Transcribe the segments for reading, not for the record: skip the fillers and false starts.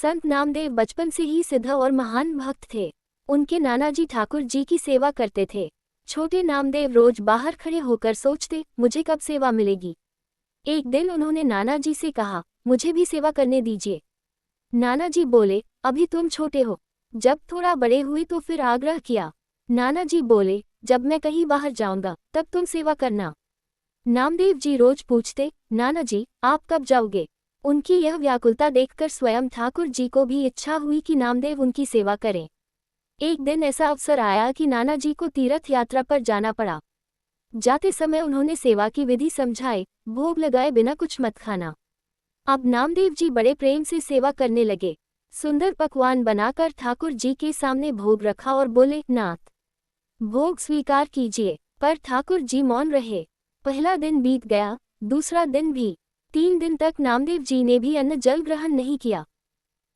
संत नामदेव बचपन से ही सिद्ध और महान भक्त थे। उनके नानाजी ठाकुर जी की सेवा करते थे। छोटे नामदेव रोज बाहर खड़े होकर सोचते, मुझे कब सेवा मिलेगी। एक दिन उन्होंने नानाजी से कहा, मुझे भी सेवा करने दीजिए। नानाजी बोले, अभी तुम छोटे हो, जब थोड़ा बड़े हुए तो फिर आग्रह किया। नानाजी बोले, जब मैं कहीं बाहर जाऊंगा तब तुम सेवा करना। नामदेव जी रोज पूछते, नानाजी आप कब जाओगे। उनकी यह व्याकुलता देखकर स्वयं ठाकुर जी को भी इच्छा हुई कि नामदेव उनकी सेवा करें। एक दिन ऐसा अवसर आया कि नानाजी को तीर्थ यात्रा पर जाना पड़ा। जाते समय उन्होंने सेवा की विधि समझाई, भोग लगाए बिना कुछ मत खाना। अब नामदेव जी बड़े प्रेम से सेवा करने लगे। सुंदर पकवान बनाकर ठाकुर जी के सामने भोग रखा और बोले, नाथ भोग स्वीकार कीजिए। पर ठाकुर जी मौन रहे। पहला दिन बीत गया, दूसरा दिन भी। 3 दिन तक नामदेव जी ने भी अन्न जल ग्रहण नहीं किया।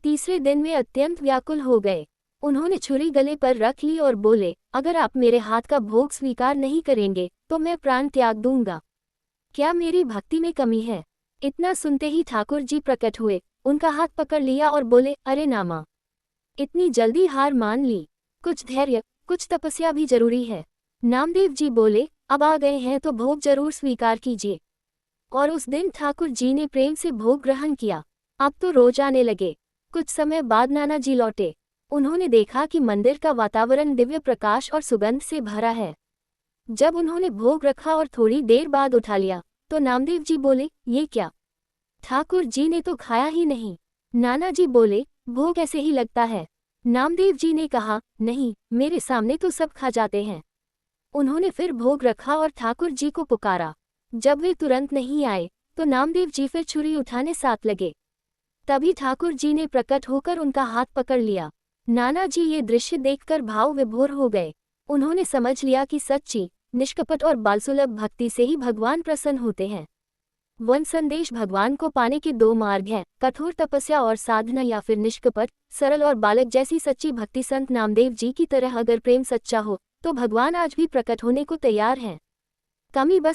तीसरे दिन वे अत्यंत व्याकुल हो गए। उन्होंने छुरी गले पर रख ली और बोले, अगर आप मेरे हाथ का भोग स्वीकार नहीं करेंगे तो मैं प्राण त्याग दूंगा। क्या मेरी भक्ति में कमी है। इतना सुनते ही ठाकुर जी प्रकट हुए, उनका हाथ पकड़ लिया और बोले, अरे नामा, इतनी जल्दी हार मान ली। कुछ धैर्य, कुछ तपस्या भी जरूरी है। नामदेव जी बोले, अब आ गए हैं तो भोग जरूर स्वीकार कीजिए। और उस दिन ठाकुर जी ने प्रेम से भोग ग्रहण किया। अब तो रोज आने लगे। कुछ समय बाद नाना जी लौटे। उन्होंने देखा कि मंदिर का वातावरण दिव्य प्रकाश और सुगंध से भरा है। जब उन्होंने भोग रखा और थोड़ी देर बाद उठा लिया तो नामदेव जी बोले, ये क्या। ठाकुर जी ने तो खाया ही नहीं। नाना जी बोले, भोग ऐसे ही लगता है। नामदेव जी ने कहा, नहीं, मेरे सामने तो सब खा जाते हैं। उन्होंने फिर भोग रखा और ठाकुर जी को पुकारा। जब वे तुरंत नहीं आए तो नामदेव जी फिर छुरी उठाने साथ लगे। तभी ठाकुर जी ने प्रकट होकर उनका हाथ पकड़ लिया। नाना जी ये दृश्य देखकर भाव विभोर हो गए। उन्होंने समझ लिया कि सच्ची, निष्कपट और बालसुलभ भक्ति से ही भगवान प्रसन्न होते हैं। वन संदेश भगवान को पाने के 2 मार्ग हैं, कठोर तपस्या और साधना या फिर निष्कपट, सरल और बालक जैसी सच्ची भक्ति। संत नामदेव जी की तरह अगर प्रेम सच्चा हो तो भगवान आज भी प्रकट होने को तैयार हैं। कमी बस